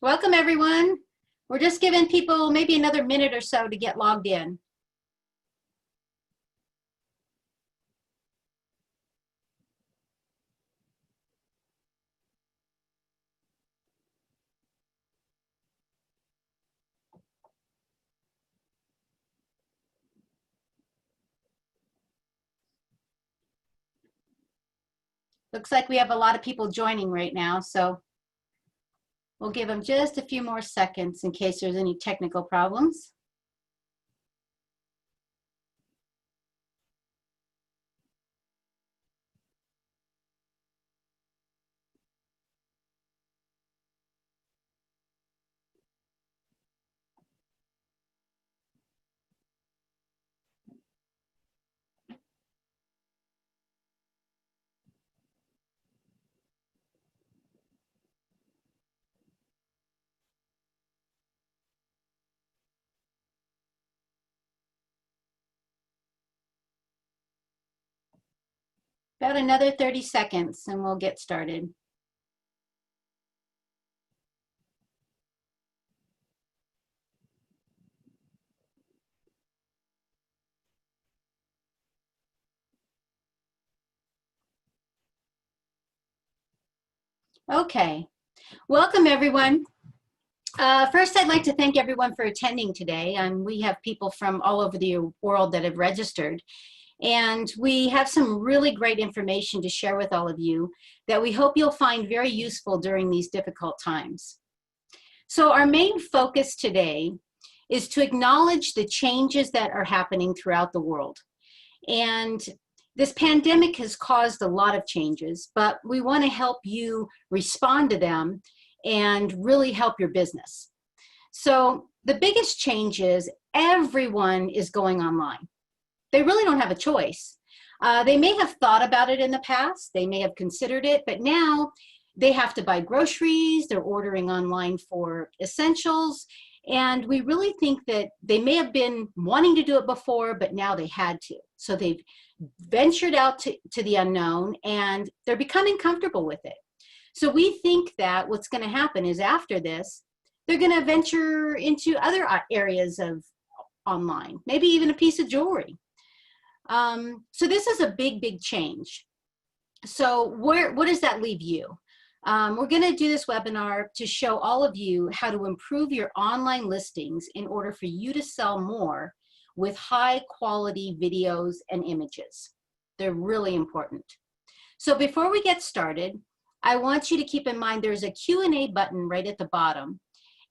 Welcome, everyone. We're just giving people maybe another minute or so to get logged in. Looks like we have a lot of people joining right now, so we'll give them just a few more seconds in case there's any technical problems. About another 30 seconds and we'll get started. Okay, welcome everyone. First, I'd like to thank everyone for attending today. We have people from all over the world that have registered. And we have some really great information to share with all of you that we hope you'll find very useful during these difficult times. So our main focus today is to acknowledge the changes that are happening throughout the world. And this pandemic has caused a lot of changes, but we want to help you respond to them and really help your business. So the biggest change is everyone is going online. They really don't have a choice. They may have thought about it in the past, they may have considered it, but now they have to buy groceries, they're ordering online for essentials, and we really think that they may have been wanting to do it before, but now they had to. So they've ventured out to the unknown, and they're becoming comfortable with it. So we think that what's going to happen is after this, they're going to venture into other areas of online, maybe even a piece of jewelry. So this is a big change. So what does that leave you? We're going to do this webinar to show all of you how to improve your online listings in order for you to sell more with high quality videos and images. They're really important. So before we get started, I want you to keep in mind there's a Q&A button right at the bottom,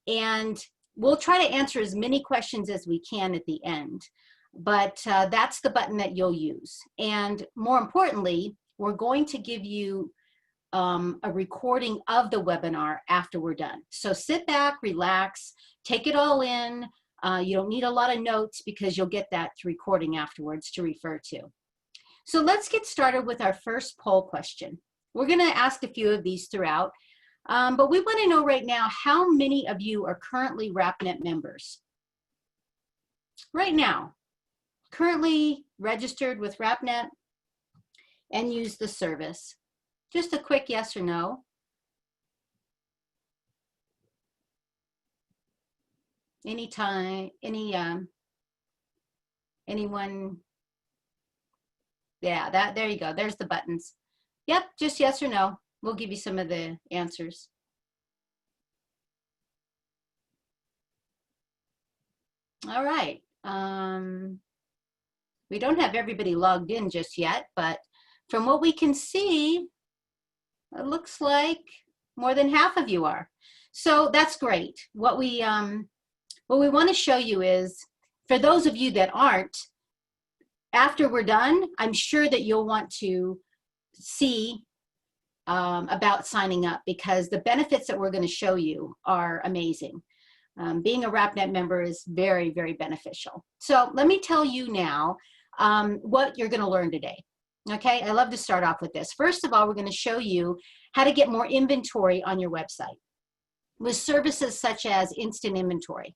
and we'll try to answer as many questions as we can at the end. But that's the button that you'll use. And more importantly, we're going to give you a recording of the webinar after we're done. So sit back, relax, take it all in. You don't need a lot of notes because you'll get that recording afterwards to refer to. So let's get started with our first poll question. We're going to ask a few of these throughout, but we want to know right now how many of you are currently Rapnet members? Right now. Currently registered with Rapnet and use the service? Just a quick yes or no. Anytime, anyone? Yeah, there you go. There's the buttons. Yep, just yes or no. We'll give you some of the answers. All right. We don't have everybody logged in just yet, but from what we can see, it looks like more than half of you are. So that's great. What we want to show you is, for those of you that aren't, after we're done, I'm sure that you'll want to see about signing up, because the benefits that we're going to show you are amazing. Being a Rapnet member is very beneficial. So let me tell you now what you're going to learn today. Okay, I love to start off with this. First of all, we're going to show you how to get more inventory on your website with services such as Instant Inventory.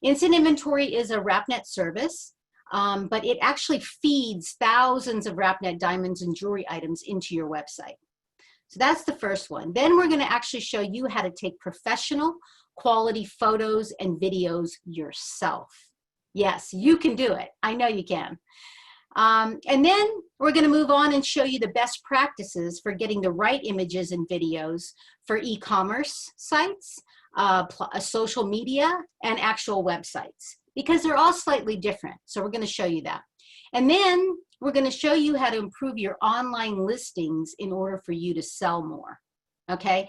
Instant Inventory is a Rapnet service, but it actually feeds thousands of Rapnet diamonds and jewelry items into your website. So that's the first one. Then we're going to actually show you how to take professional quality photos and videos yourself. Yes, you can do it. I know you can. And then we're going to move on and show you the best practices for getting the right images and videos for e-commerce sites, social media, and actual websites, because they're all slightly different. So we're going to show you that. And then we're going to show you how to improve your online listings in order for you to sell more. Okay?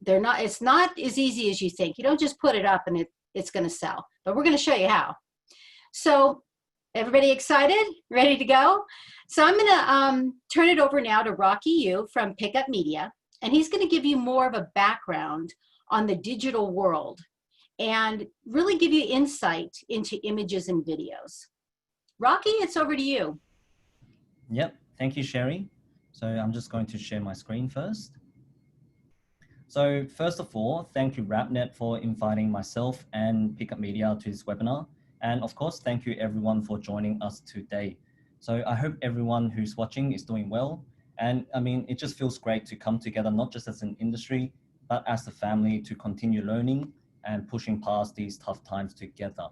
It's not as easy as you think. You don't just put it up and it's going to sell, but we're going to show you how. So everybody excited? Ready to go? So I'm going to turn it over now to Rocky Yu from Picup Media, and he's going to give you more of a background on the digital world and really give you insight into images and videos. Rocky, it's over to you. Yep, thank you, Sherry. So I'm just going to share my screen first. So first of all, thank you Rapnet for inviting myself and Picup Media to this webinar. And of course, thank you everyone for joining us today. So I hope everyone who's watching is doing well. And I mean, it just feels great to come together, not just as an industry, but as a family to continue learning and pushing past these tough times together.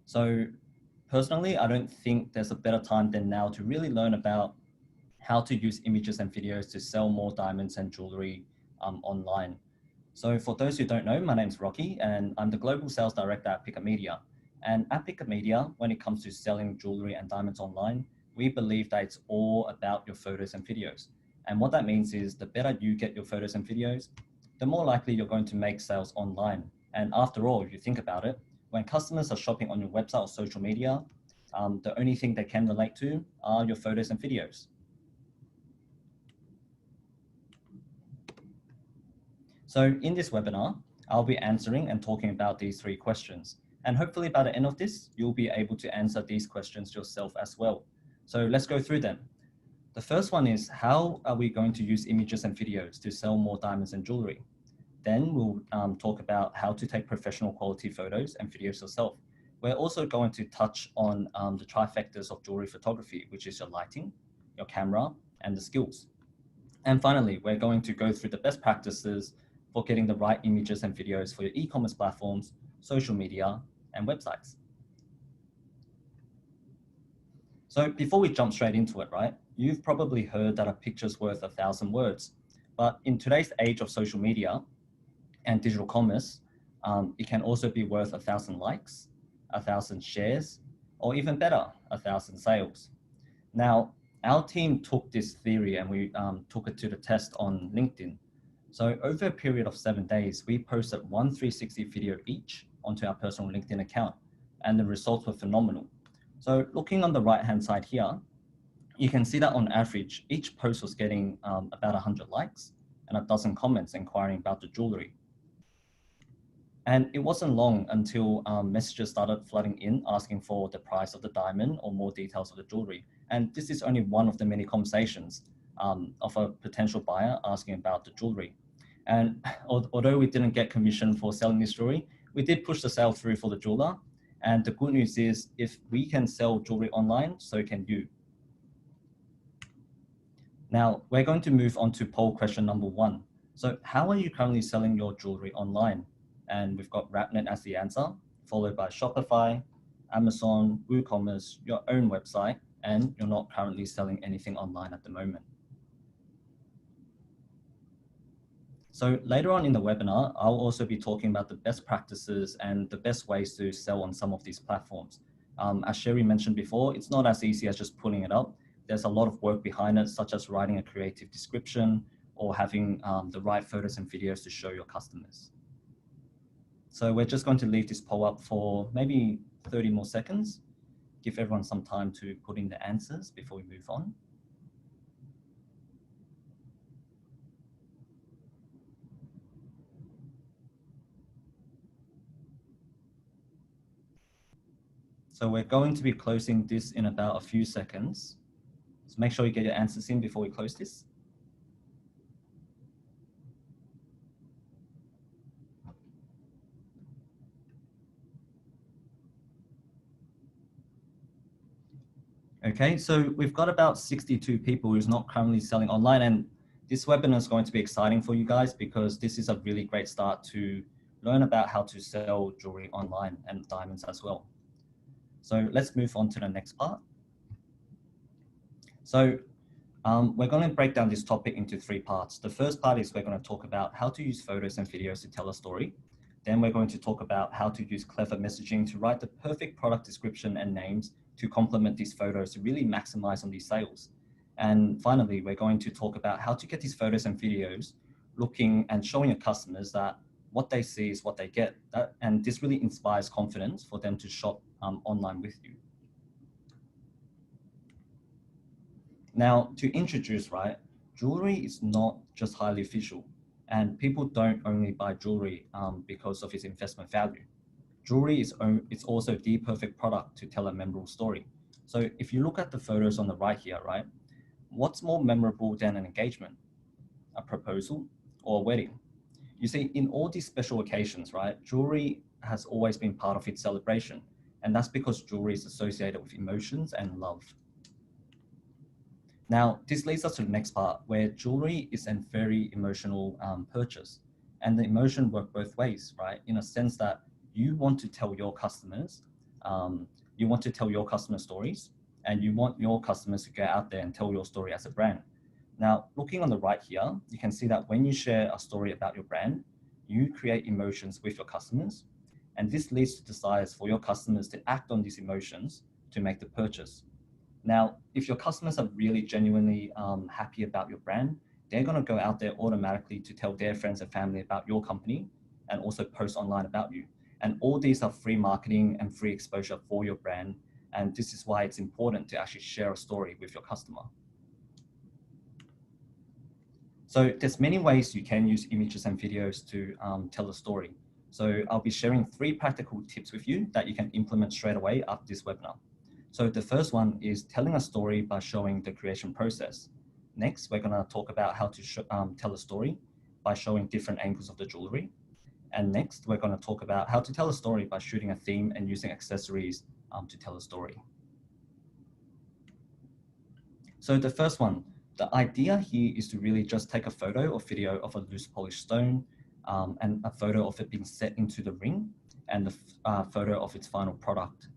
So personally, I don't think there's a better time than now to really learn about how to use images and videos to sell more diamonds and jewelry online. So for those who don't know, my name's Rocky and I'm the Global Sales Director at Picup Media. And at Picup Media, when it comes to selling jewelry and diamonds online, we believe that it's all about your photos and videos. And what that means is the better you get your photos and videos, the more likely you're going to make sales online. And after all, if you think about it, when customers are shopping on your website or social media, the only thing they can relate to are your photos and videos. So in this webinar, I'll be answering and talking about these 3 questions. And hopefully by the end of this, you'll be able to answer these questions yourself as well. So let's go through them. The first one is, how are we going to use images and videos to sell more diamonds and jewelry? Then we'll talk about how to take professional quality photos and videos yourself. We're also going to touch on the trifectas of jewelry photography, which is your lighting, your camera, and the skills. And finally, we're going to go through the best practices for getting the right images and videos for your e-commerce platforms, social media, and websites. So before we jump straight into it, right, you've probably heard that a picture's worth 1,000 words. But in today's age of social media and digital commerce, it can also be worth 1,000 likes, 1,000 shares, or even better, 1,000 sales. Now, our team took this theory and we took it to the test on LinkedIn. So over a period of 7 days, we posted 1 360 video each onto our personal LinkedIn account, and the results were phenomenal. So looking on the right-hand side here, you can see that on average, each post was getting about 100 likes and a dozen comments inquiring about the jewelry. And it wasn't long until messages started flooding in asking for the price of the diamond or more details of the jewelry. And this is only one of the many conversations of a potential buyer asking about the jewelry. And although we didn't get commission for selling this jewelry, we did push the sale through for the jeweler. And the good news is, if we can sell jewelry online, so can you. Now, we're going to move on to poll question number 1. So how are you currently selling your jewelry online? And we've got Rapnet as the answer, followed by Shopify, Amazon, WooCommerce, your own website, and you're not currently selling anything online at the moment. So later on in the webinar, I'll also be talking about the best practices and the best ways to sell on some of these platforms. As Sherry mentioned before, it's not as easy as just putting it up. There's a lot of work behind it, such as writing a creative description or having the right photos and videos to show your customers. So we're just going to leave this poll up for maybe 30 more seconds, give everyone some time to put in the answers before we move on. So we're going to be closing this in about a few seconds. So make sure you get your answers in before we close this. Okay, so we've got about 62 people who's not currently selling online, and this webinar is going to be exciting for you guys because this is a really great start to learn about how to sell jewelry online and diamonds as well. So let's move on to the next part. So we're going to break down this topic into 3 parts. The first part is we're going to talk about how to use photos and videos to tell a story. Then we're going to talk about how to use clever messaging to write the perfect product description and names to complement these photos to really maximize on these sales. And finally, we're going to talk about how to get these photos and videos looking and showing your customers that what they see is what they get. And this really inspires confidence for them to shop online with you. Now, to introduce, right, jewelry is not just highly visual, and people don't only buy jewelry because of its investment value. Jewelry is it's also the perfect product to tell a memorable story. So if you look at the photos on the right here, right, what's more memorable than an engagement, a proposal, or a wedding? You see, in all these special occasions, right, jewelry has always been part of its celebration, and that's because jewelry is associated with emotions and love. Now, this leads us to the next part, where jewelry is a very emotional purchase. And the emotion works both ways, right? In a sense that you want to tell your customers, stories, and you want your customers to go out there and tell your story as a brand. Now, looking on the right here, you can see that when you share a story about your brand, you create emotions with your customers. And this leads to desires for your customers to act on these emotions to make the purchase. Now, if your customers are really genuinely happy about your brand, they're going to go out there automatically to tell their friends and family about your company and also post online about you. And all these are free marketing and free exposure for your brand. And this is why it's important to actually share a story with your customer. So there's many ways you can use images and videos to tell a story. So I'll be sharing 3 practical tips with you that you can implement straight away after this webinar. So the first one is telling a story by showing the creation process. Next, we're going to talk about how to tell a story by showing different angles of the jewelry. And next, we're going to talk about how to tell a story by shooting a theme and using accessories to tell a story. So the first one, the idea here is to really just take a photo or video of a loose polished stone and a photo of it being set into the ring and the photo of its final product.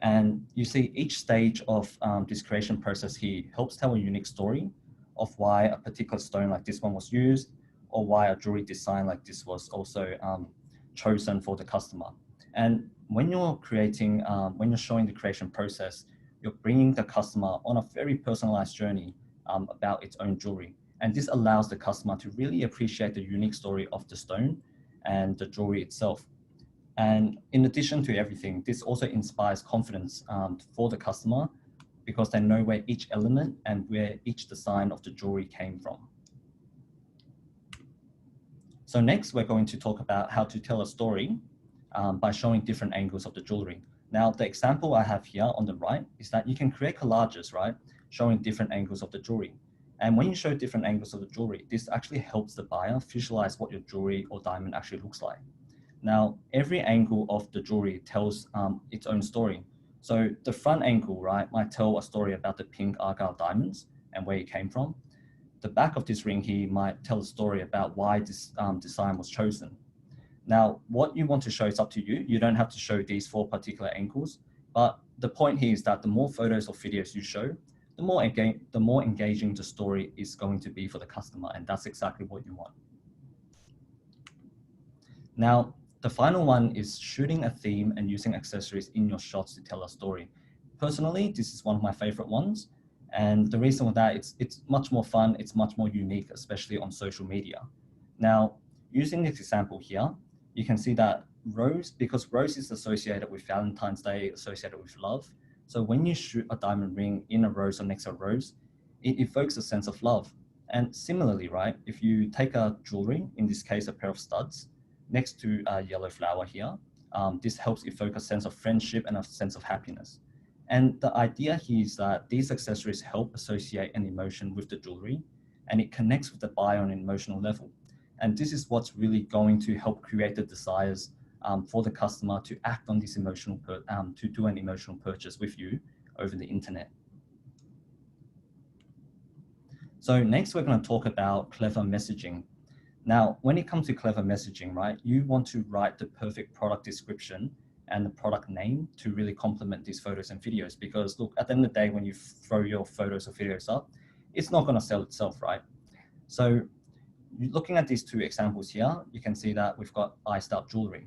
And you see each stage of this creation process here helps tell a unique story of why a particular stone like this one was used or why a jewelry design like this was also chosen for the customer. And when you're creating, when you're showing the creation process, you're bringing the customer on a very personalized journey about its own jewelry. And this allows the customer to really appreciate the unique story of the stone and the jewelry itself. And in addition to everything, this also inspires confidence for the customer because they know where each element and where each design of the jewelry came from. So next, we're going to talk about how to tell a story by showing different angles of the jewelry. Now, the example I have here on the right is that you can create collages, right, showing different angles of the jewelry. And when you show different angles of the jewelry, this actually helps the buyer visualize what your jewelry or diamond actually looks like. Now, every angle of the jewelry tells its own story. So the front angle, right, might tell a story about the pink Argyle diamonds and where it came from. The back of this ring here might tell a story about why this design was chosen. Now, what you want to show is up to you. You don't have to show these 4 particular angles, but the point here is that the more photos or videos you show, the more engaging the story is going to be for the customer, and that's exactly what you want. Now, the final one is shooting a theme and using accessories in your shots to tell a story. Personally, this is one of my favorite ones. And the reason for that, it's much more fun, it's much more unique, especially on social media. Now, using this example here, you can see that rose, because rose is associated with Valentine's Day, associated with love. So when you shoot a diamond ring in a rose or next to a rose, it evokes a sense of love. And similarly, right, if you take a jewelry, in this case, a pair of studs, next to a yellow flower here, this helps evoke a sense of friendship and a sense of happiness. And the idea here is that these accessories help associate an emotion with the jewelry, and it connects with the buyer on an emotional level. And this is what's really going to help create the desires for the customer to act on this emotional, to do an emotional purchase with you over the internet. So next, we're going to talk about clever messaging. Now, when it comes to clever messaging, right, you want to write the perfect product description and the product name to really complement these photos and videos. Because look, at the end of the day, when you throw your photos or videos up, it's not going to sell itself, right? So looking at these two examples here, you can see that we've got eye-style jewelry.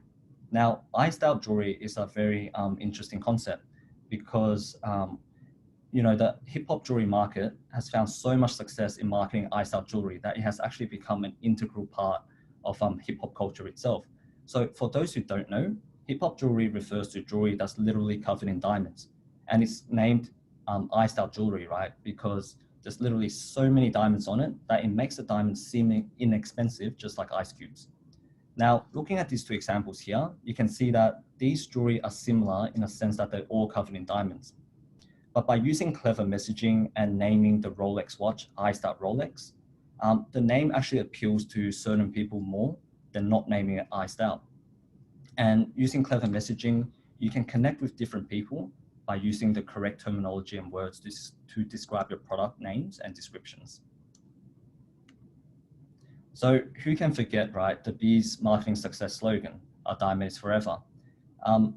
Now, eye-style jewelry is a very interesting concept because you know, the hip hop jewelry market has found so much success in marketing eye-style jewelry that it has actually become an integral part of hip hop culture itself. So for those who don't know, hip hop jewelry refers to jewelry that's literally covered in diamonds, and it's named eye-style jewelry, right? Because there's literally so many diamonds on it that it makes the diamonds seem inexpensive, just like ice cubes. Now, looking at these two examples here, you can see that these jewelry are similar in a sense that they're all covered in diamonds. But by using clever messaging and naming the Rolex watch eye-style Rolex, the name actually appeals to certain people more than not naming it eye-style. And using clever messaging, you can connect with different people by using the correct terminology and words to describe your product names and descriptions. So who can forget, right, the Bee's marketing success slogan, "A diamond is forever."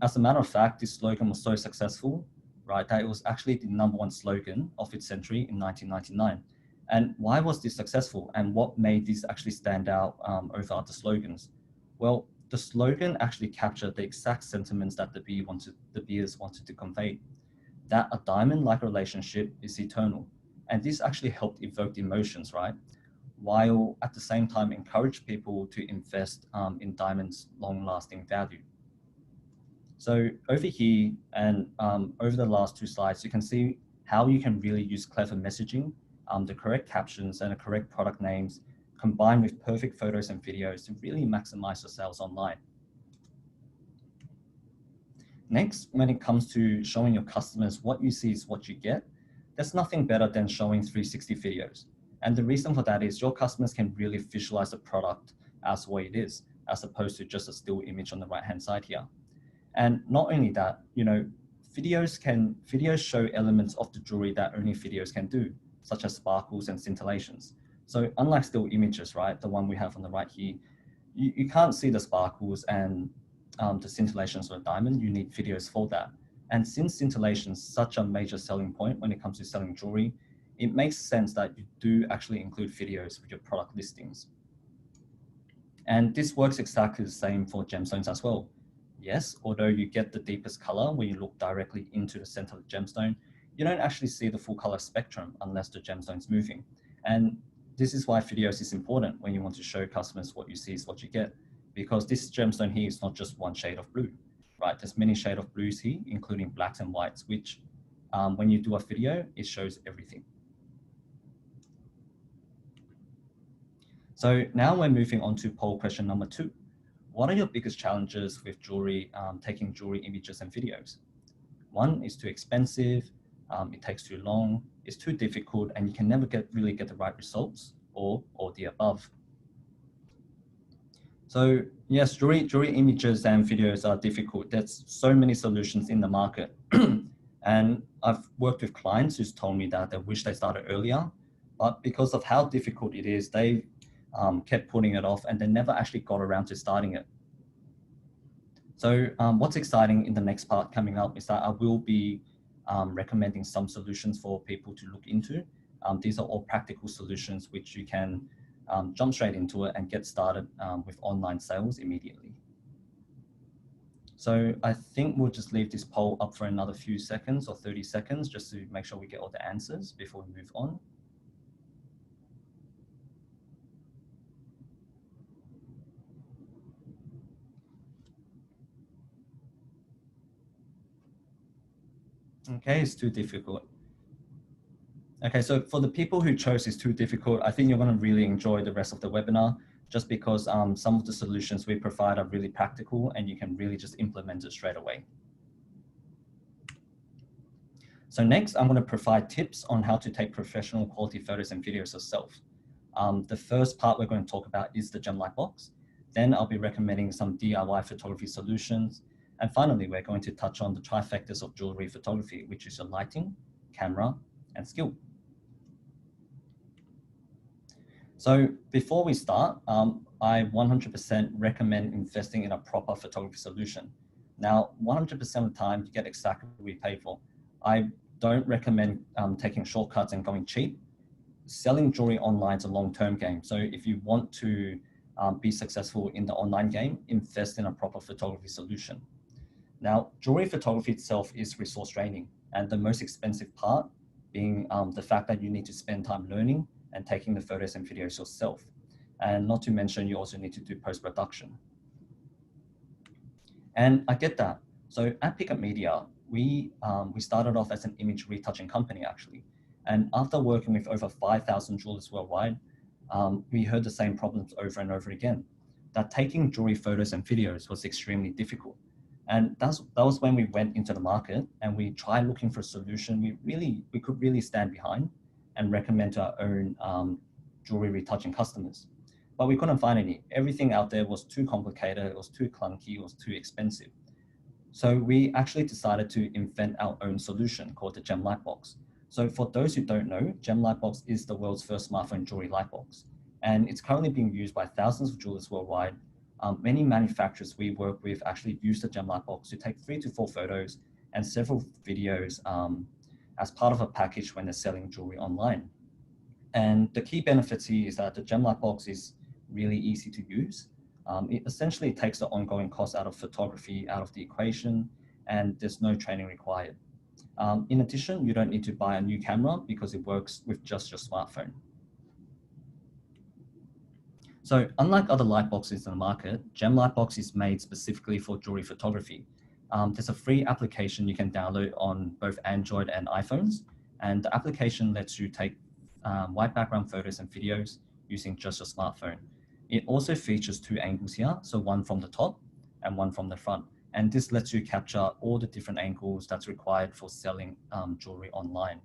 As a matter of fact, this slogan was so successful, right, that it was actually the #1 slogan of its century in 1999. And why was this successful, and what made this actually stand out over other slogans? Well, the slogan actually captured the exact sentiments that the Beers wanted to convey. That a diamond-like relationship is eternal. And this actually helped evoke emotions, right? While at the same time encourage people to invest in diamonds' long-lasting value. So over here and over the last two slides, you can see how you can really use clever messaging, the correct captions and the correct product names, combined with perfect photos and videos to really maximize your sales online. Next, when it comes to showing your customers what you see is what you get, there's nothing better than showing 360 videos. And the reason for that is your customers can really visualize the product as what it is, as opposed to just a still image on the right-hand side here. And not only that, you know, videos show elements of the jewelry that only videos can do, such as sparkles and scintillations. So unlike still images, right, the one we have on the right here, you can't see the sparkles and the scintillations of a diamond. You need videos for that. And since scintillation is such a major selling point when it comes to selling jewelry, it makes sense that you do actually include videos with your product listings. And this works exactly the same for gemstones as well. Yes, although you get the deepest color when you look directly into the center of the gemstone, you don't actually see the full color spectrum unless the gemstone's moving. And this is why videos is important when you want to show customers what you see is what you get, because this gemstone here is not just one shade of blue, right? There's many shades of blues here, including blacks and whites, which when you do a video, it shows everything. So now we're moving on to poll question number 2. What are your biggest challenges with jewelry, taking jewelry images and videos? 1 is too expensive, it takes too long, it's too difficult, and you can never really get the right results, or the above. So yes, jewelry images and videos are difficult. There's so many solutions in the market. And I've worked with clients who's told me that they wish they started earlier, but because of how difficult it is, they kept putting it off and they never actually got around to starting it. So what's exciting in the next part coming up is that I will be recommending some solutions for people to look into. These are all practical solutions which you can jump straight into it and get started with online sales immediately. So I think we'll just leave this poll up for another few seconds or 30 seconds just to make sure we get all the answers before we move on. Okay, it's too difficult. Okay, so for the people who chose it's too difficult, I think you're going to really enjoy the rest of the webinar just because some of the solutions we provide are really practical and you can really just implement it straight away. So next, I'm going to provide tips on how to take professional quality photos and videos yourself. The first part we're going to talk about is the gem light box. Then I'll be recommending some DIY photography solutions. And finally, we're going to touch on the trifectas of jewelry photography, which is your lighting, camera, and skill. So before we start, I 100% recommend investing in a proper photography solution. Now, 100% of the time, you get exactly what we pay for. I don't recommend taking shortcuts and going cheap. Selling jewelry online is a long-term game. So if you want to be successful in the online game, invest in a proper photography solution. Now, jewelry photography itself is resource draining, and the most expensive part being the fact that you need to spend time learning and taking the photos and videos yourself. And not to mention, you also need to do post-production. And I get that. So at Picup Media, we started off as an image retouching company, actually. And after working with over 5,000 jewelers worldwide, we heard the same problems over and over again, that taking jewelry photos and videos was extremely difficult. And that was when we went into the market and we tried looking for a solution we could really stand behind and recommend to our own jewelry retouching customers. But we couldn't find any. Everything out there was too complicated, it was too clunky, it was too expensive. So we actually decided to invent our own solution called the Gem Lightbox. So for those who don't know, Gem Lightbox is the world's first smartphone jewelry lightbox. And it's currently being used by thousands of jewelers worldwide. Many manufacturers we work with actually use the Gem Lightbox to take 3 to 4 photos and several videos as part of a package when they're selling jewelry online. And the key benefits here is that the Gem Lightbox is really easy to use. It essentially takes the ongoing cost out of photography out of the equation, and there's no training required. In addition, you don't need to buy a new camera because it works with just your smartphone. So unlike other light boxes in the market, Gem Lightbox is made specifically for jewelry photography. There's a free application you can download on both Android and iPhones, and the application lets you take white background photos and videos using just your smartphone. It also features 2 angles here, so one from the top and one from the front. And this lets you capture all the different angles that's required for selling jewelry online.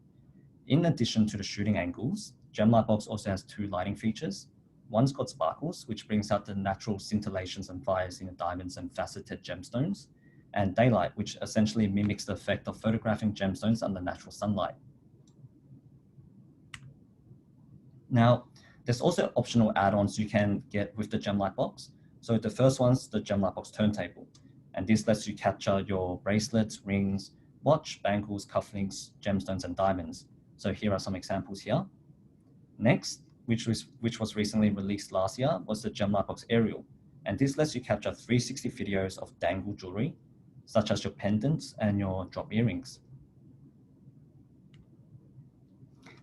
In addition to the shooting angles, Gem Lightbox also has 2 lighting features. One's called Sparkles, which brings out the natural scintillations and fires in the diamonds and faceted gemstones, and Daylight, which essentially mimics the effect of photographing gemstones under natural sunlight. Now, there's also optional add-ons you can get with the Gem Lightbox. So the first one's the Gem Lightbox turntable. And this lets you capture your bracelets, rings, watch, bangles, cufflinks, gemstones, and diamonds. So here are some examples here. Next, which was recently released last year, was the Gem Lightbox Aerial. And this lets you capture 360 videos of dangle jewelry, such as your pendants and your drop earrings.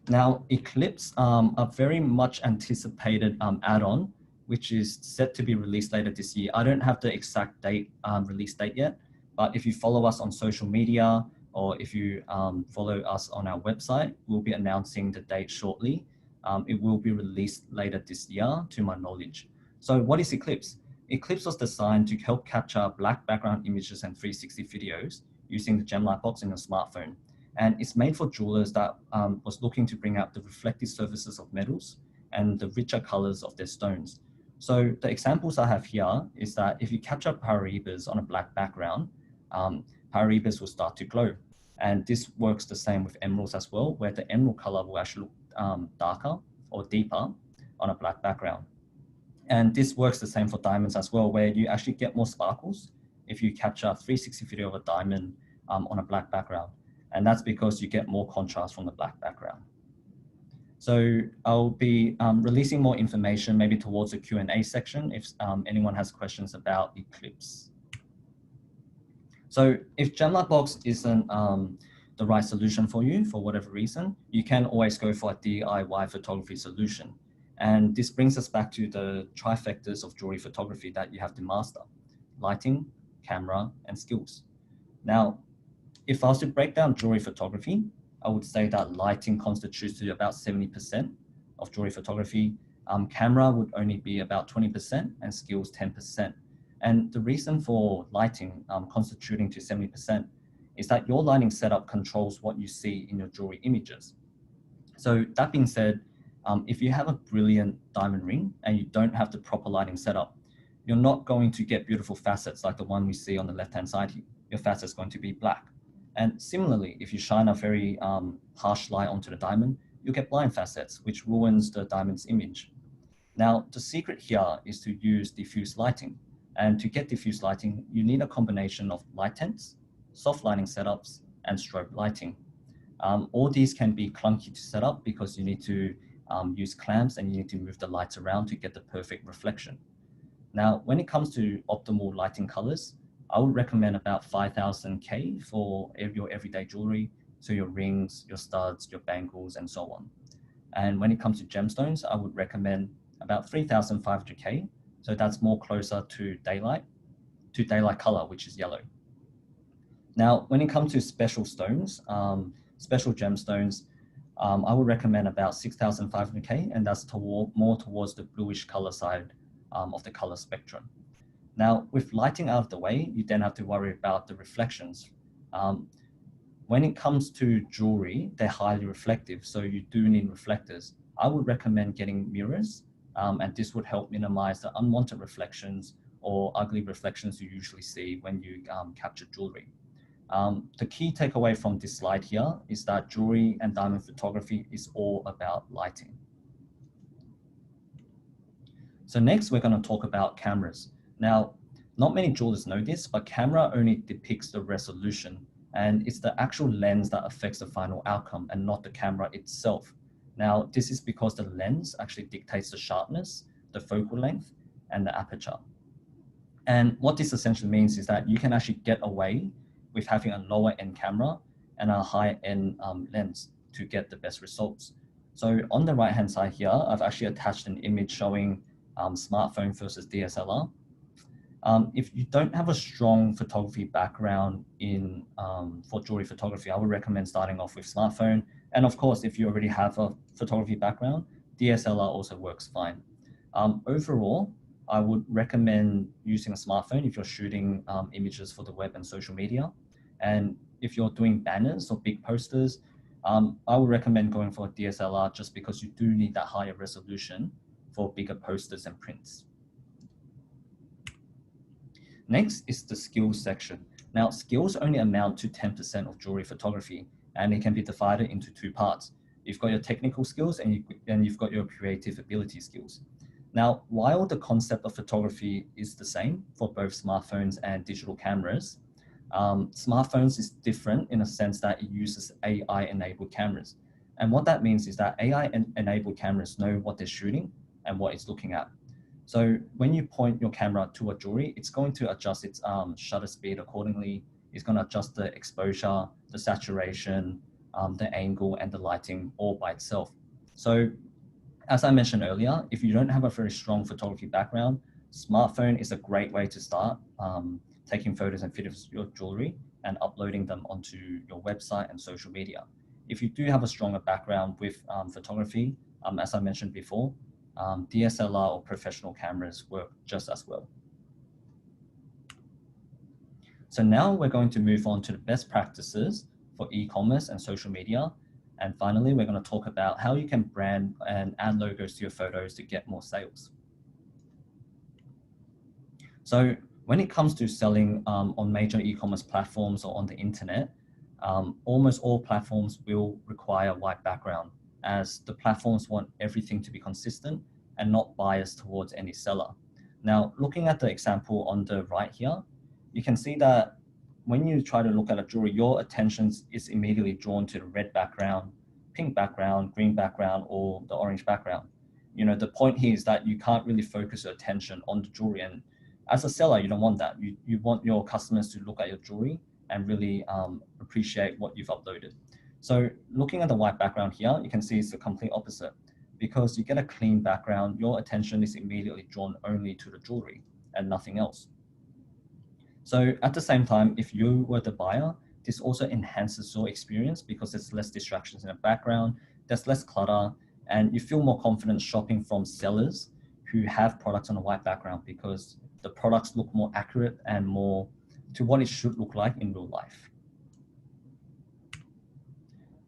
Now, Eclipse, a very much anticipated add-on, which is set to be released later this year. I don't have the exact date, release date yet, but if you follow us on social media or if you follow us on our website, we'll be announcing the date shortly. It will be released later this year, to my knowledge. So what is Eclipse? Eclipse was designed to help capture black background images and 360 videos using the Gem Lightbox in a smartphone. And it's made for jewelers that was looking to bring out the reflective surfaces of metals and the richer colors of their stones. So the examples I have here is that if you capture Paribas on a black background, Paribas will start to glow. And this works the same with emeralds as well, where the emerald color will actually look darker or deeper on a black background. And this works the same for diamonds as well, where you actually get more sparkles if you capture a 360 video of a diamond on a black background. And that's because you get more contrast from the black background. So I'll be releasing more information maybe towards the Q&A section if anyone has questions about Eclipse. So if Gem Lightbox isn't the right solution for you for whatever reason, you can always go for a DIY photography solution. And this brings us back to the trifectas of jewelry photography that you have to master: lighting, camera, and skills. Now, if I was to break down jewelry photography, I would say that lighting constitutes to about 70% of jewelry photography. Camera would only be about 20% and skills 10%. And the reason for lighting constituting to 70% is that your lighting setup controls what you see in your jewelry images. So that being said, if you have a brilliant diamond ring and you don't have the proper lighting setup, you're not going to get beautiful facets like the one we see on the left-hand side here. Your facet's going to be black. And similarly, if you shine a very harsh light onto the diamond, you'll get blind facets, which ruins the diamond's image. Now, the secret here is to use diffuse lighting. And to get diffuse lighting, you need a combination of light tints, soft lighting setups, and strobe lighting. All these can be clunky to set up because you need to use clamps and you need to move the lights around to get the perfect reflection. Now, when it comes to optimal lighting colors, I would recommend about 5000 K for your everyday jewelry, so your rings, your studs, your bangles, and so on. And when it comes to gemstones, I would recommend about 3500 K, so that's more closer to daylight color, which is yellow. Now, when it comes to special stones, special gemstones, I would recommend about 6500 K, and that's more towards the bluish color side of the color spectrum. Now, with lighting out of the way, you then have to worry about the reflections. When it comes to jewelry, they're highly reflective, so you do need reflectors. I would recommend getting mirrors, and this would help minimize the unwanted reflections or ugly reflections you usually see when you capture jewelry. The key takeaway from this slide here is that jewelry and diamond photography is all about lighting. So next, we're going to talk about cameras. Now, not many jewelers know this, but camera only depicts the resolution, and it's the actual lens that affects the final outcome and not the camera itself. Now, this is because the lens actually dictates the sharpness, the focal length, and the aperture. And what this essentially means is that you can actually get away with having a lower end camera and a higher end lens to get the best results. So on the right hand side here, I've actually attached an image showing smartphone versus DSLR. If you don't have a strong photography background for jewelry photography, I would recommend starting off with smartphone. And of course, if you already have a photography background, DSLR also works fine. Overall, I would recommend using a smartphone if you're shooting images for the web and social media. And if you're doing banners or big posters, I would recommend going for a DSLR just because you do need that higher resolution for bigger posters and prints. Next is the skills section. Now, skills only amount to 10% of jewelry photography, and it can be divided into two parts. You've got your technical skills and you've got your creative ability skills. Now, while the concept of photography is the same for both smartphones and digital cameras, smartphones is different in a sense that it uses AI-enabled cameras. And what that means is that AI-enabled cameras know what they're shooting and what it's looking at. So when you point your camera to a jewelry, it's going to adjust its shutter speed accordingly. It's going to adjust the exposure, the saturation, the angle, and the lighting all by itself. So as I mentioned earlier, if you don't have a very strong photography background, smartphone is a great way to start taking photos and videos of your jewelry and uploading them onto your website and social media. If you do have a stronger background with photography, as I mentioned before, DSLR or professional cameras work just as well. So now we're going to move on to the best practices for e-commerce and social media. And finally, we're going to talk about how you can brand and add logos to your photos to get more sales. So when it comes to selling on major e-commerce platforms or on the internet, almost all platforms will require white background, as the platforms want everything to be consistent and not biased towards any seller. Now, looking at the example on the right here, you can see that when you try to look at a jewelry, your attention is immediately drawn to the red background, pink background, green background, or the orange background. You know, the point here is that you can't really focus your attention on the jewelry. And as a seller, you don't want that. You want your customers to look at your jewelry and really appreciate what you've uploaded. So looking at the white background here, you can see it's the complete opposite. Because you get a clean background, your attention is immediately drawn only to the jewelry and nothing else. So at the same time, if you were the buyer, this also enhances your experience because there's less distractions in the background, there's less clutter, and you feel more confident shopping from sellers who have products on a white background because the products look more accurate and more to what it should look like in real life.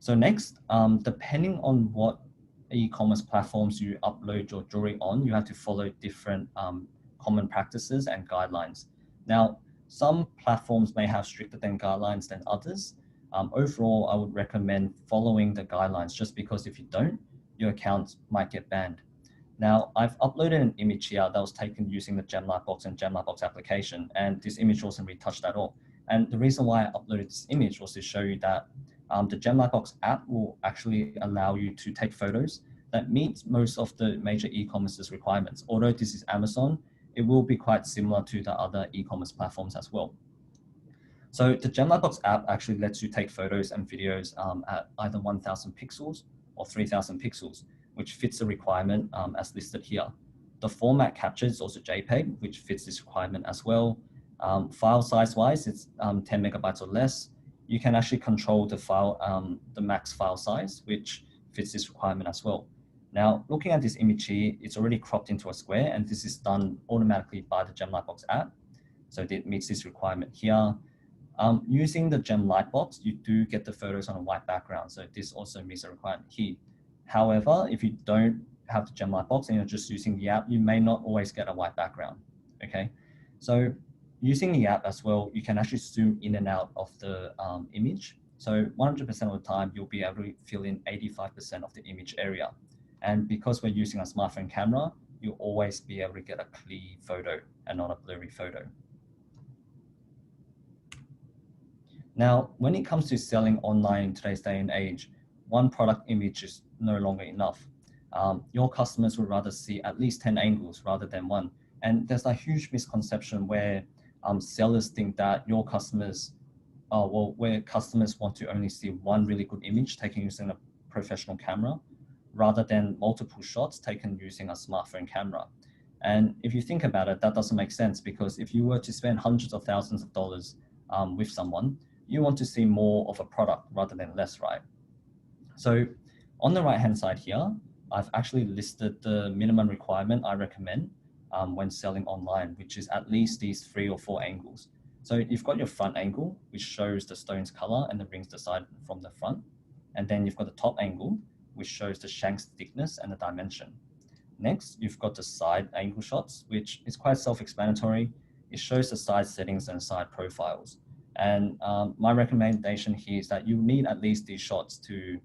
So next, depending on what e-commerce platforms you upload your jewelry on, you have to follow different common practices and guidelines. Now, some platforms may have stricter guidelines than others. Overall, I would recommend following the guidelines just because if you don't, your account might get banned. Now, I've uploaded an image here that was taken using the Gem-Lightbox and Gem-Lightbox application, and this image wasn't retouched at all. And the reason why I uploaded this image was to show you that the Gem-Lightbox app will actually allow you to take photos that meet most of the major e-commerce's requirements. Although this is Amazon, it will be quite similar to the other e-commerce platforms as well. So the Gem-Lightbox app actually lets you take photos and videos at either 1,000 pixels or 3,000 pixels, which fits the requirement as listed here. The format captured is also JPEG, which fits this requirement as well. File size-wise, it's 10 megabytes or less. You can actually control the file, the max file size, which fits this requirement as well. Now, looking at this image here, it's already cropped into a square, and this is done automatically by the Gem-Lightbox app. So it meets this requirement here. Using the Gem-Lightbox, you do get the photos on a white background. So this also meets the requirement here. However, if you don't have the Gem-Lightbox and you're just using the app, you may not always get a white background, okay? So using the app as well, you can actually zoom in and out of the image. So 100% of the time, you'll be able to fill in 85% of the image area. And because we're using a smartphone camera, you'll always be able to get a clear photo and not a blurry photo. Now, when it comes to selling online in today's day and age, one product image is no longer enough. Your customers would rather see at least 10 angles rather than one. And there's a huge misconception where sellers think that your customers, where customers want to only see one really good image taken using a professional camera, rather than multiple shots taken using a smartphone camera. And if you think about it, that doesn't make sense, because if you were to spend hundreds of thousands of dollars with someone, you want to see more of a product rather than less, right? So on the right-hand side here, I've actually listed the minimum requirement I recommend when selling online, which is at least these 3 or 4 angles. So you've got your front angle, which shows the stone's color and the ring's side from the front. And then you've got the top angle, which shows the shank's thickness and the dimension. Next, you've got the side angle shots, which is quite self-explanatory. It shows the side settings and side profiles. And my recommendation here is that you need at least these shots to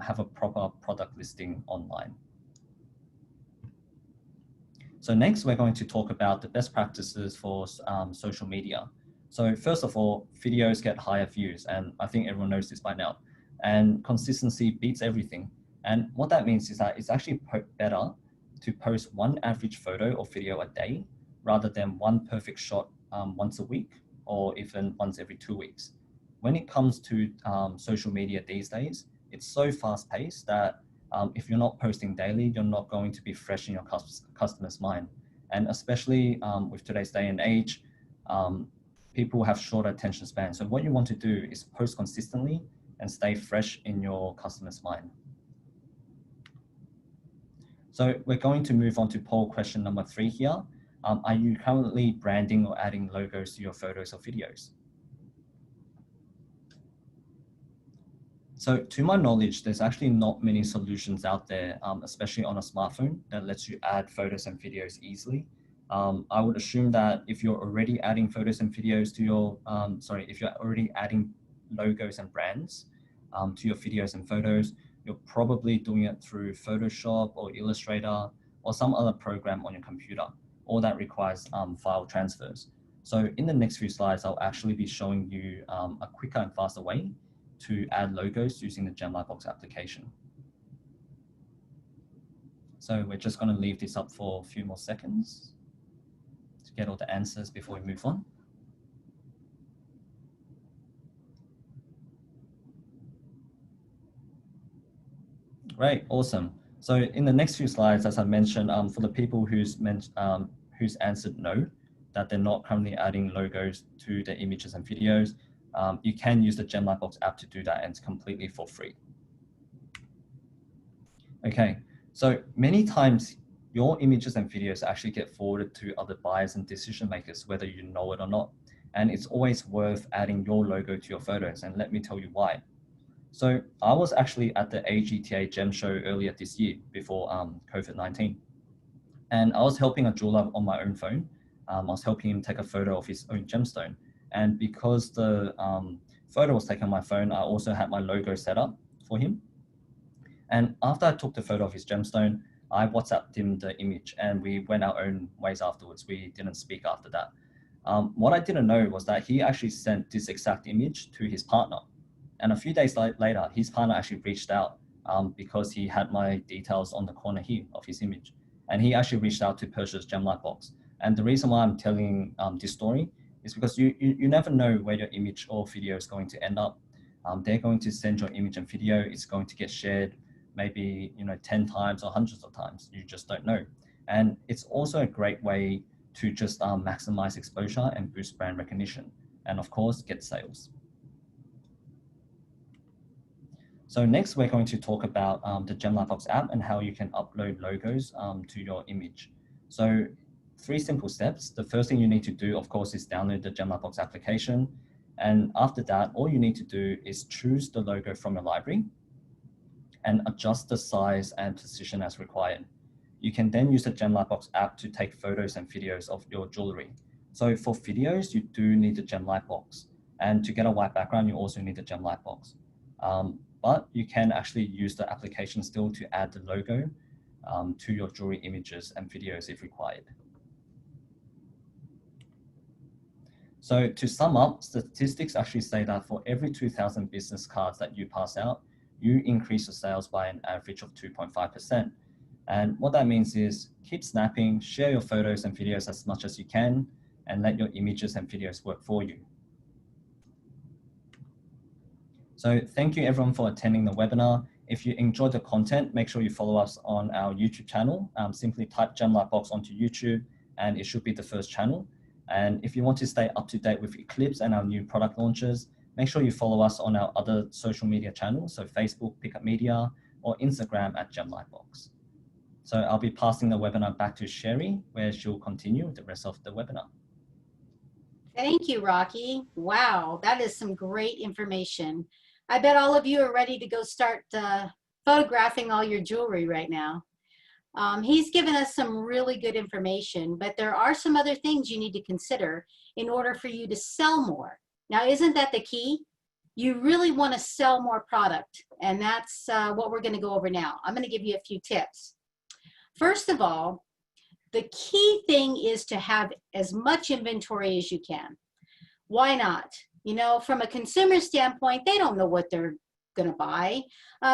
have a proper product listing online. So next, we're going to talk about the best practices for social media. So first of all, videos get higher views, and I think everyone knows this by now. And consistency beats everything. And what that means is that it's actually better to post one average photo or video a day rather than one perfect shot once a week, or even once every 2 weeks. When it comes to social media these days, it's so fast paced that if you're not posting daily, you're not going to be fresh in your customer's mind. And especially with today's day and age, people have shorter attention span. So what you want to do is post consistently and stay fresh in your customer's mind. So we're going to move on to poll question number 3 here. Are you currently branding or adding logos to your photos or videos? So to my knowledge, there's actually not many solutions out there, especially on a smartphone, that lets you add photos and videos easily. I would assume that if you're already adding photos and videos to your, if you're already adding logos and brands to your videos and photos, you're probably doing it through Photoshop or Illustrator or some other program on your computer, or that requires file transfers. So in the next few slides, I'll actually be showing you a quicker and faster way to add logos using the Gem-Lightbox application. So we're just going to leave this up for a few more seconds to get all the answers before we move on. Great, awesome. So in the next few slides, as I mentioned, for the people who's answered no, that they're not currently adding logos to their images and videos, you can use the Gem-Lightbox app to do that, and it's completely for free. Okay, so many times your images and videos actually get forwarded to other buyers and decision makers, whether you know it or not. And it's always worth adding your logo to your photos, and let me tell you why. So I was actually at the AGTA Gem Show earlier this year before COVID-19. And I was helping a jeweler on my own phone. I was helping him take a photo of his own gemstone. And because the photo was taken on my phone, I also had my logo set up for him. And after I took the photo of his gemstone, I WhatsApped him the image and we went our own ways afterwards. We didn't speak after that. What I didn't know was that he actually sent this exact image to his partner. And a few days later, his partner actually reached out because he had my details on the corner here of his image. And he actually reached out to purchase Gem Lightbox. And the reason why I'm telling this story is because you never know where your image or video is going to end up. They're going to send your image and video. It's going to get shared maybe 10 times or hundreds of times. You just don't know. And it's also a great way to just maximize exposure and boost brand recognition. And of course, get sales. So next, we're going to talk about the Gem Lightbox app and how you can upload logos to your image. So 3 simple steps. The first thing you need to do, of course, is download the Gem Lightbox application. And after that, all you need to do is choose the logo from your library and adjust the size and position as required. You can then use the Gem Lightbox app to take photos and videos of your jewelry. So for videos, you do need the Gem Lightbox. And to get a white background, you also need the Gem Lightbox. But you can actually use the application still to add the logo to your jewelry images and videos if required. So to sum up, statistics actually say that for every 2,000 business cards that you pass out, you increase your sales by an average of 2.5%. And what that means is keep snapping, share your photos and videos as much as you can, and let your images and videos work for you. So thank you everyone for attending the webinar. If you enjoyed the content, make sure you follow us on our YouTube channel. Simply type Gem Lightbox onto YouTube and it should be the first channel. And if you want to stay up to date with Eclipse and our new product launches, make sure you follow us on our other social media channels, so Facebook, Picup Media, or Instagram at Gem Lightbox. So I'll be passing the webinar back to Sherry, where she'll continue with the rest of the webinar. Thank you, Rocky. Wow, that is some great information. I bet all of you are ready to go start photographing all your jewelry right now. He's given us some really good information, but there are some other things you need to consider in order for you to sell more. Now, isn't that the key? You really want to sell more product, and that's what we're going to go over now. I'm going to give you a few tips. First of all, the key thing is to have as much inventory as you can. Why not? You know, from a consumer standpoint, they don't know what they're going to buy.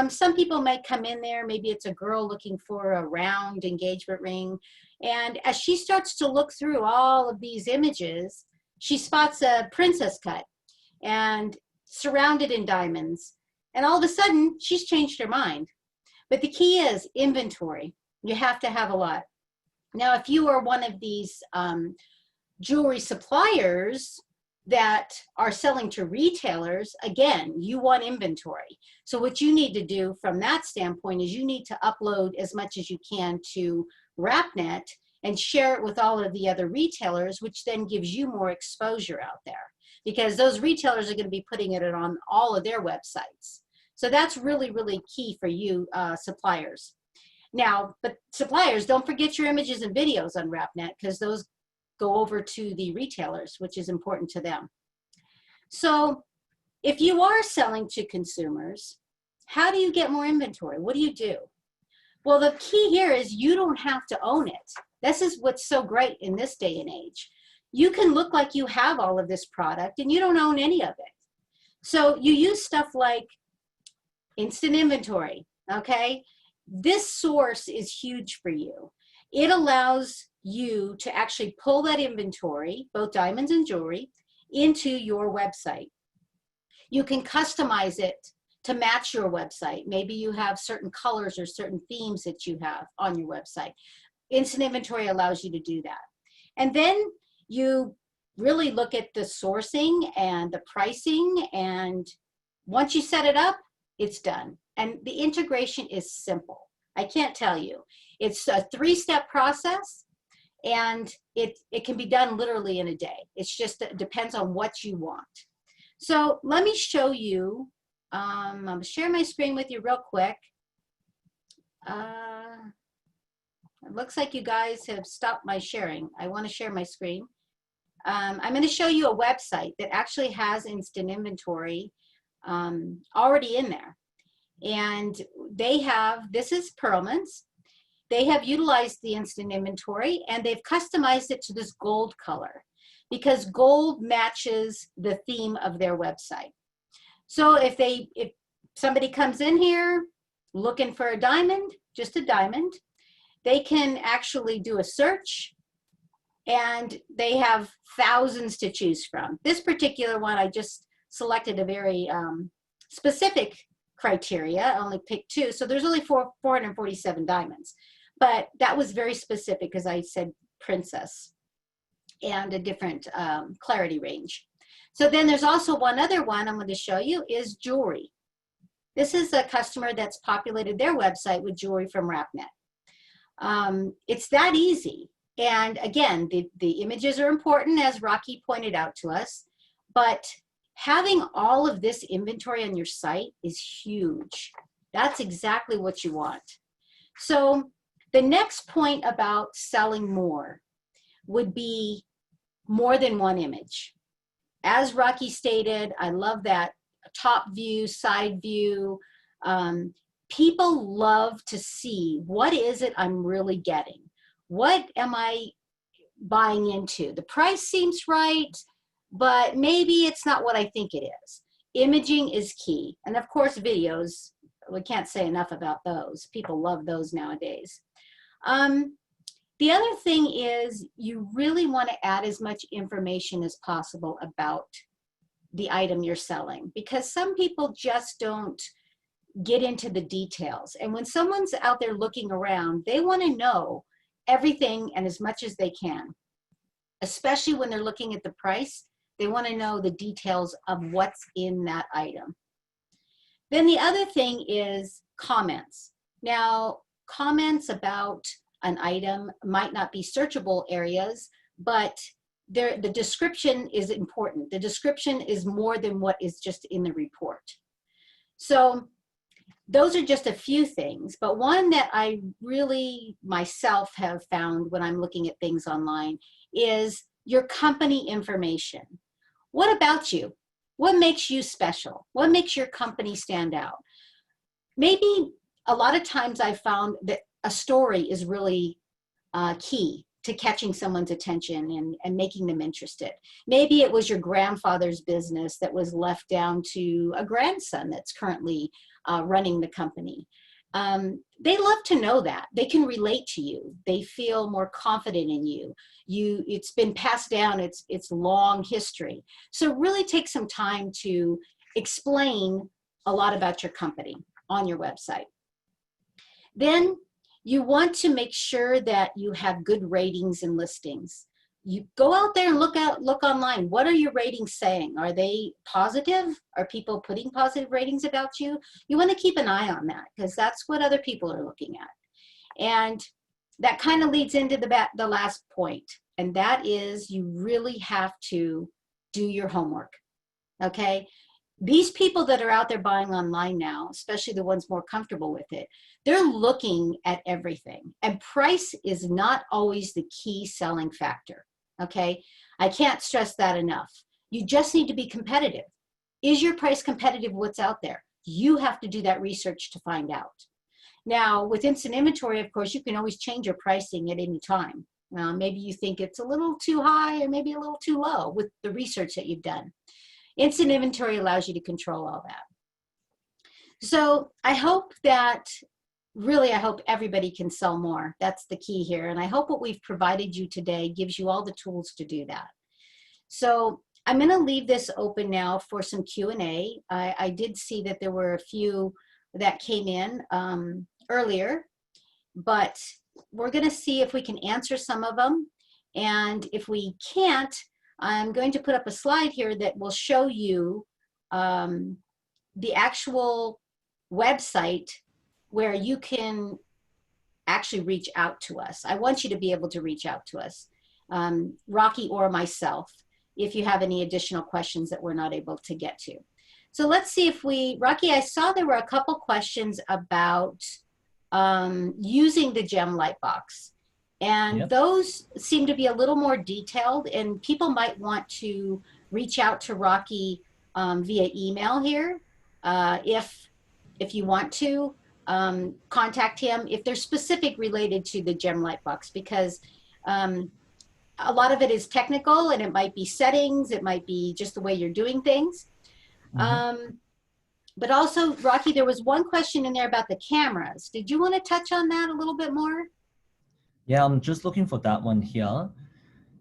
Some people might come in there, maybe it's a girl looking for a round engagement ring, and as she starts to look through all of these images, she spots a princess cut and surrounded in diamonds, and all of a sudden she's changed her mind. But the key is inventory. You have to have a lot. Now, if you are one of these jewelry suppliers that are selling to retailers, again, you want inventory. So what you need to do from that standpoint is you need to upload as much as you can to Rapnet and share it with all of the other retailers, which then gives you more exposure out there, because those retailers are going to be putting it on all of their websites. So that's really, really key for you suppliers. Now, but suppliers, don't forget your images and videos on Rapnet, because those go over to the retailers, which is important to them. So if you are selling to consumers, how do you get more inventory? What do you do? Well, the key here is you don't have to own it. This is what's so great in this day and age. You can look like you have all of this product and you don't own any of it. So you use stuff like instant inventory, okay? This source is huge for you. It allows you to actually pull that inventory, both diamonds and jewelry, into your website. You can customize it to match your website. Maybe you have certain colors or certain themes that you have on your website. Instant inventory allows you to do that. And then you really look at the sourcing and the pricing, and once you set it up, it's done. And the integration is simple. I can't tell you. It's a 3-step process, and it can be done literally in a day. It's just, it depends on what you want. So let me show you. I'm going to share my screen with you real quick. It looks like you guys have stopped my sharing. I want to share my screen. I'm going to show you a website that actually has instant inventory already in there. And they have, this is Perlman's, they have utilized the instant inventory and they've customized it to this gold color because gold matches the theme of their website. So if somebody comes in here looking for a diamond, just a diamond, they can actually do a search and they have thousands to choose from. This particular one, I just selected a very specific criteria. I only picked 2. So there's only 447 diamonds. But that was very specific because I said princess and a different clarity range. So then there's also one other one I'm going to show you is jewelry. This is a customer that's populated their website with jewelry from Rapnet. It's that easy. And again, the images are important, as Rocky pointed out to us, but having all of this inventory on your site is huge. That's exactly what you want. So the next point about selling more would be more than one image. As Rocky stated, I love that top view, side view. People love to see, what is it I'm really getting? What am I buying into? The price seems right, but maybe it's not what I think it is. Imaging is key. And of course, videos, we can't say enough about those. People love those nowadays. The other thing is you really want to add as much information as possible about the item you're selling, because some people just don't get into the details. And when someone's out there looking around, they want to know everything and as much as they can, especially when they're looking at the price. They want to know the details of what's in that item. Then the other thing is comments. Now, comments about an item might not be searchable areas, but the description is important. The description is more than what is just in the report. So those are just a few things, but one that I really myself have found when I'm looking at things online is your company information. What about you? What makes you special? What makes your company stand out? Maybe a lot of times I've found that a story is really key to catching someone's attention and making them interested. Maybe it was your grandfather's business that was left down to a grandson that's currently running the company. They love to know that. They can relate to you. They feel more confident in you. It's been passed down, it's long history. So really take some time to explain a lot about your company on your website. Then you want to make sure that you have good ratings and listings. You go out there and look online. What are your ratings saying? Are they positive? Are people putting positive ratings about you? You want to keep an eye on that because that's what other people are looking at. And that kind of leads into the last point, and that is you really have to do your homework, okay? These people that are out there buying online now, especially the ones more comfortable with it, they're looking at everything. And price is not always the key selling factor, okay? I can't stress that enough. You just need to be competitive. Is your price competitive with what's out there? You have to do that research to find out. Now, with instant inventory, of course, you can always change your pricing at any time. Maybe you think it's a little too high or maybe a little too low with the research that you've done. Instant inventory allows you to control all that. So I hope that, really, I hope everybody can sell more. That's the key here. And I hope what we've provided you today gives you all the tools to do that. So I'm going to leave this open now for some Q&A. I did see that there were a few that came in earlier, but we're going to see if we can answer some of them. And if we can't, I'm going to put up a slide here that will show you the actual website where you can actually reach out to us. I want you to be able to reach out to us, Rocky or myself, if you have any additional questions that we're not able to get to. So let's see if Rocky, I saw there were a couple questions about using the gem light box. And Yep. those seem to be a little more detailed, and people might want to reach out to Rocky via email here if you want to. contact him if they're specific related to the gem Lightbox, because a lot of it is technical, and it might be settings, it might be just the way you're doing things. But also, Rocky, there was one question in there about the cameras. Did you want to touch on that a little bit more? Yeah, I'm just looking for that one here.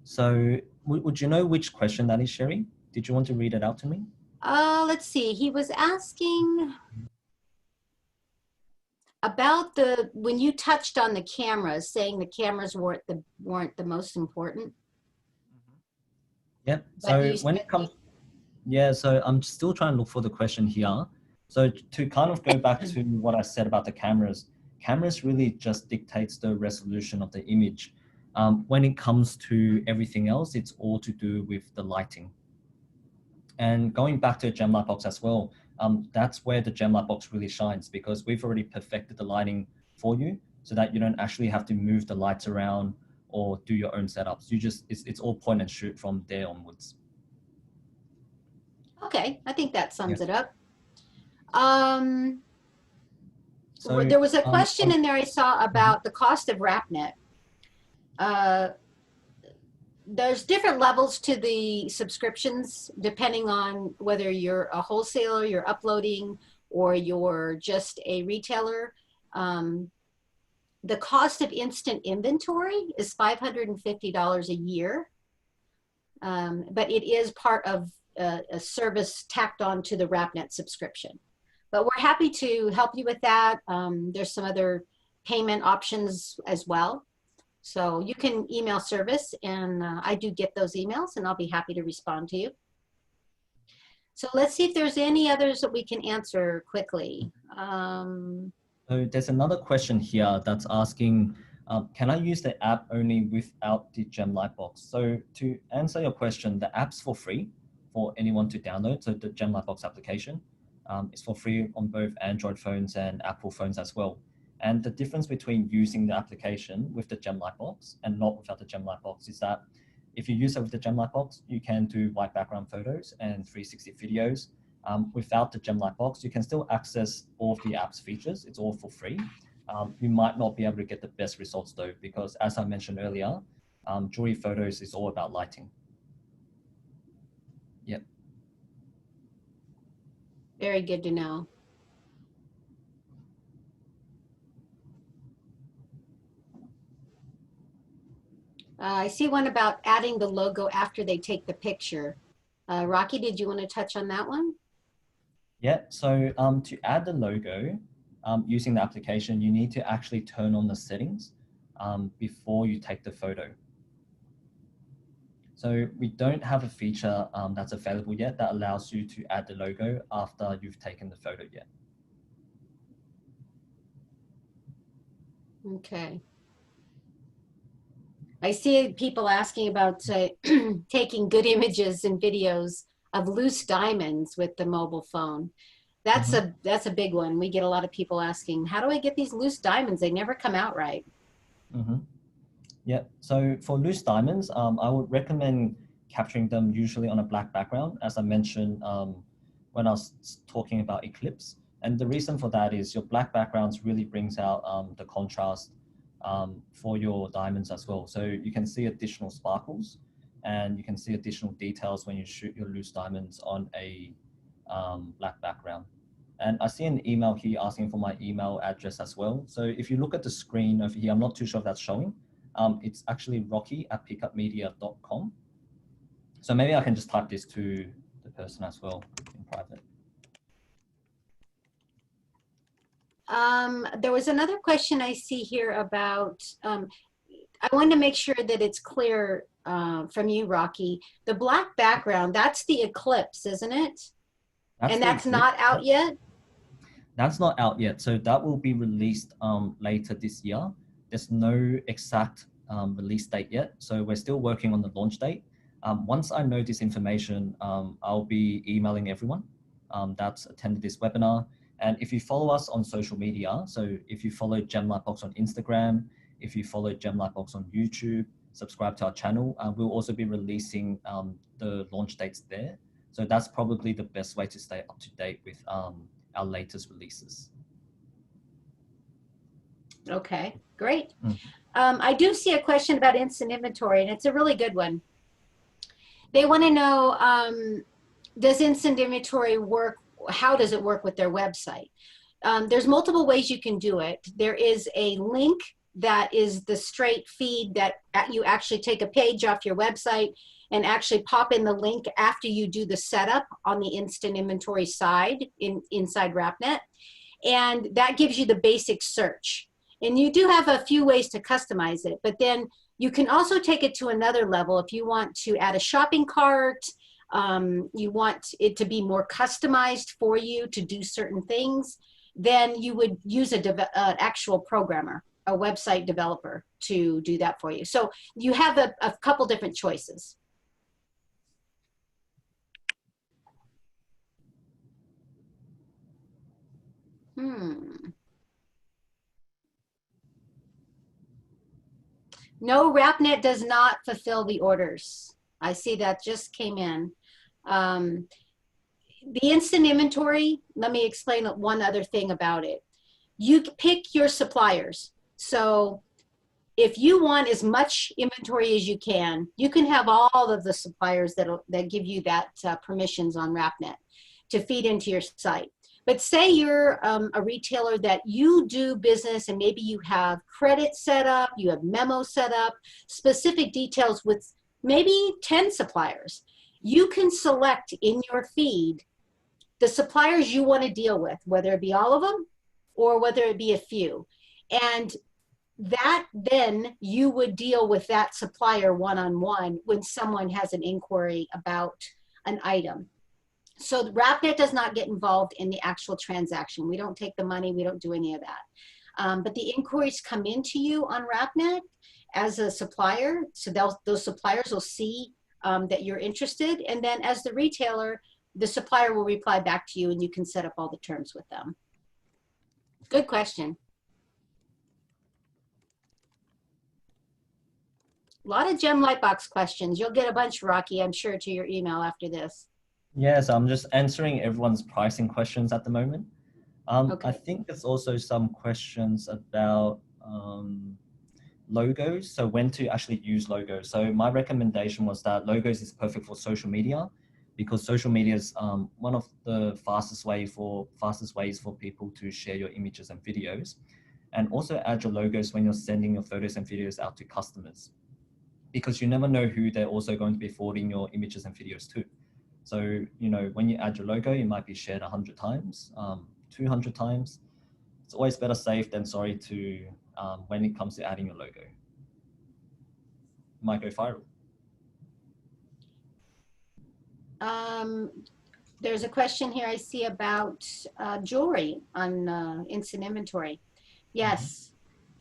So would you know which question that is, Sherry? Did you want to read it out to me? Let's see. He was asking about when you touched on the cameras, saying the cameras weren't the most important. Yeah. So when it comes, yeah. So I'm still trying to look for the question here. So to kind of go back to what I said about the cameras, cameras really just dictates the resolution of the image. When it comes to everything else, it's all to do with the lighting. And going back to a gem light box as well, that's where the gem light box really shines, because we've already perfected the lighting for you so that you don't actually have to move the lights around or do your own setups. You just, it's all point and shoot from there onwards. Okay, I think that sums Yeah. it up. So there was a question in there I saw about the cost of Rapnet. There's different levels to the subscriptions depending on whether you're a wholesaler, you're uploading, or you're just a retailer. The cost of instant inventory is $550 a year, but it is part of a service tacked on to the Rapnet subscription. But we're happy to help you with that. There's some other payment options as well. So you can email service, and I do get those emails, and I'll be happy to respond to you. So let's see if there's any others that we can answer quickly. So there's another question here that's asking, can I use the app only without the gem Lightbox? So to answer your question, the app's for free for anyone to download. So the gem Lightbox application is for free on both Android phones and Apple phones as well. And the difference between using the application with the gem Lightbox and not without the gem Lightbox is that if you use it with the gem Lightbox, you can do white background photos and 360 videos. Without the gem Lightbox, you can still access all of the app's features. It's all for free. You might not be able to get the best results though, because as I mentioned earlier, jewelry photos is all about lighting. Yep. Very good to know. I see one about adding the logo after they take the picture. Rocky, did you want to touch on that one? Yeah, so to add the logo using the application, you need to actually turn on the settings before you take the photo. So we don't have a feature that's available yet that allows you to add the logo after you've taken the photo yet. Okay. I see people asking about taking good images and videos of loose diamonds with the mobile phone. That's a big one. We get a lot of people asking, how do I get these loose diamonds? They never come out right. Yeah, so for loose diamonds, I would recommend capturing them usually on a black background, as I mentioned when I was talking about eclipse. And the reason for that is your black backgrounds really brings out the contrast for your diamonds as well. So you can see additional sparkles and you can see additional details when you shoot your loose diamonds on a black background. And I see an email here asking for my email address as well. So if you look at the screen over here, I'm not too sure if that's showing. It's actually rocky@picupmedia.com. So maybe I can just type this to the person as well in private. There was another question I see here about, I wanted to make sure that it's clear from you, Rocky. The black background, that's the eclipse, isn't it? And that's not out yet? That's not out yet. So that will be released later this year. There's no exact release date yet. So we're still working on the launch date. Once I know this information, I'll be emailing everyone that's attended this webinar. And if you follow us on social media, so if you follow Gem Lightbox on Instagram, if you follow Gem Lightbox on YouTube, subscribe to our channel, we'll also be releasing the launch dates there. So that's probably the best way to stay up to date with our latest releases. Okay, great. Mm. I do see a question about instant inventory, and it's a really good one. They want to know, does instant inventory work? How does it work with their website? There's multiple ways you can do it. There is a link that is the straight feed that you actually take a page off your website and actually pop in the link after you do the setup on the instant inventory side inside Rapnet. And that gives you the basic search. And you do have a few ways to customize it, but then you can also take it to another level if you want to add a shopping cart, you want it to be more customized for you to do certain things, then you would use an actual programmer, a website developer to do that for you. So you have a couple different choices. No, Rapnet does not fulfill the orders. I see that just came in. The instant inventory, let me explain one other thing about it. You pick your suppliers. So if you want as much inventory as you can have all of the suppliers that give you that permissions on Rapnet to feed into your site. But say you're a retailer that you do business and maybe you have credit set up, you have memo set up, specific details with maybe 10 suppliers. You can select in your feed the suppliers you want to deal with, whether it be all of them or whether it be a few. And that then you would deal with that supplier one-on-one when someone has an inquiry about an item. So Rapnet does not get involved in the actual transaction. We don't take the money, we don't do any of that. But the inquiries come into you on Rapnet as a supplier. So those suppliers will see that you're interested. And then as the retailer, the supplier will reply back to you and you can set up all the terms with them. Good question. A lot of Gem Lightbox questions. You'll get a bunch, Rocky, I'm sure, to your email after this. Yes, I'm just answering everyone's pricing questions at the moment. Okay. I think there's also some questions about logos, so when to actually use logos. So my recommendation was that logos is perfect for social media because social media is one of the fastest ways for people to share your images and videos, and also add your logos when you're sending your photos and videos out to customers, because you never know who they're also going to be forwarding your images and videos to. So, you know, when you add your logo, it might be shared 100 times, 200 times. It's always better safe than sorry to when it comes to adding your logo. It might go viral. There's a question here I see about jewelry on instant inventory. Yes,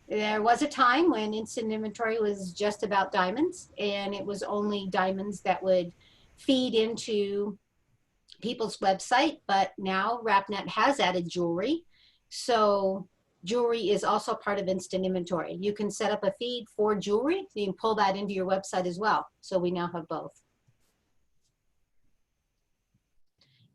there was a time when instant inventory was just about diamonds, and it was only diamonds that would feed into people's website, but now Rapnet has added jewelry. So jewelry is also part of instant inventory. You can set up a feed for jewelry. So you can pull that into your website as well. So we now have both.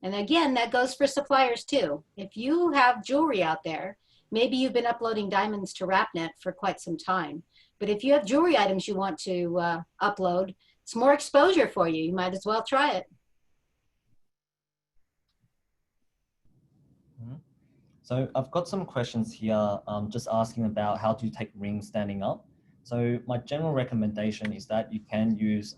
And again, that goes for suppliers too. If you have jewelry out there, maybe you've been uploading diamonds to Rapnet for quite some time. But if you have jewelry items you want to upload, it's more exposure for you. You might as well try it. So I've got some questions here just asking about how to take rings standing up. So my general recommendation is that you can use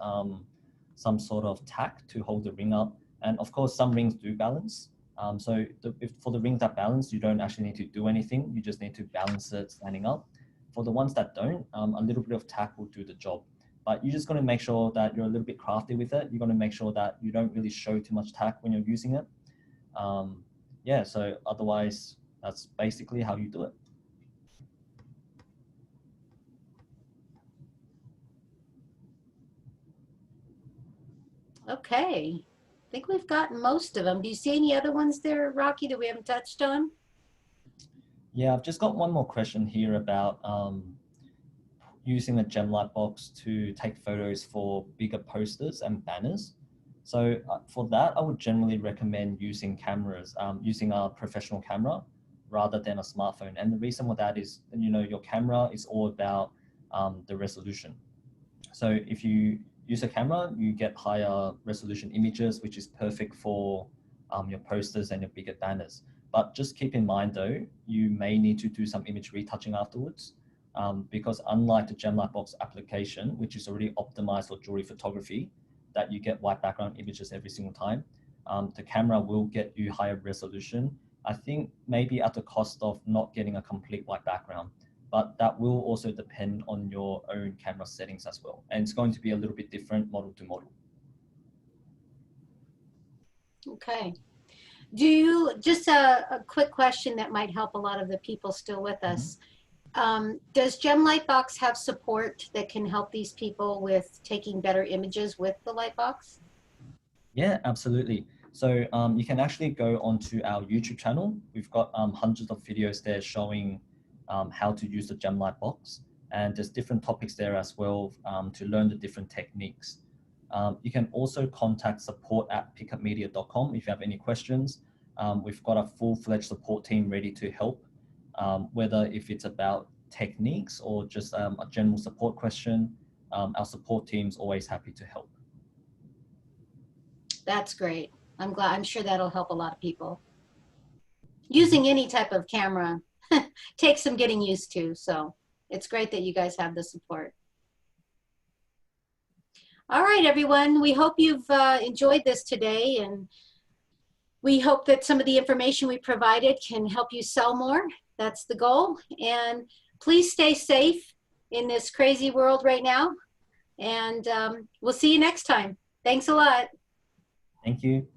some sort of tack to hold the ring up. And of course, some rings do balance. For the rings that balance, you don't actually need to do anything. You just need to balance it standing up. For the ones that don't, a little bit of tack will do the job. But you're just going to make sure that you're a little bit crafty with it. You're going to make sure that you don't really show too much tack when you're using it. Yeah, so otherwise, that's basically how you do it. Okay, I think we've gotten most of them. Do you see any other ones there, Rocky, that we haven't touched on? Yeah, I've just got one more question here about using a gem light box to take photos for bigger posters and banners. So for that, I would generally recommend using cameras, using a professional camera. rather than a smartphone. And the reason for that is, your camera is all about the resolution. So if you use a camera, you get higher resolution images, which is perfect for your posters and your bigger banners. But just keep in mind though, you may need to do some image retouching afterwards, because unlike the Gemlightbox application, which is already optimized for jewelry photography, that you get white background images every single time, the camera will get you higher resolution. I think maybe at the cost of not getting a complete white background, but that will also depend on your own camera settings as well. And it's going to be a little bit different model to model. Okay. Do you, just a quick question that might help a lot of the people still with us. Does Gemlightbox have support that can help these people with taking better images with the Lightbox? Yeah, absolutely. So you can actually go onto our YouTube channel. We've got hundreds of videos there showing how to use the Gemlightbox. And there's different topics there as well to learn the different techniques. You can also contact support@picupmedia.com if you have any questions. We've got a full-fledged support team ready to help, whether if it's about techniques or just a general support question. Our support team's always happy to help. That's great. I'm sure that'll help a lot of people. Using any type of camera takes some getting used to, so it's great that you guys have the support. All right, everyone, we hope you've enjoyed this today, and we hope that some of the information we provided can help you sell more. That's the goal. And please stay safe in this crazy world right now. And we'll see you next time. Thanks a lot. Thank you.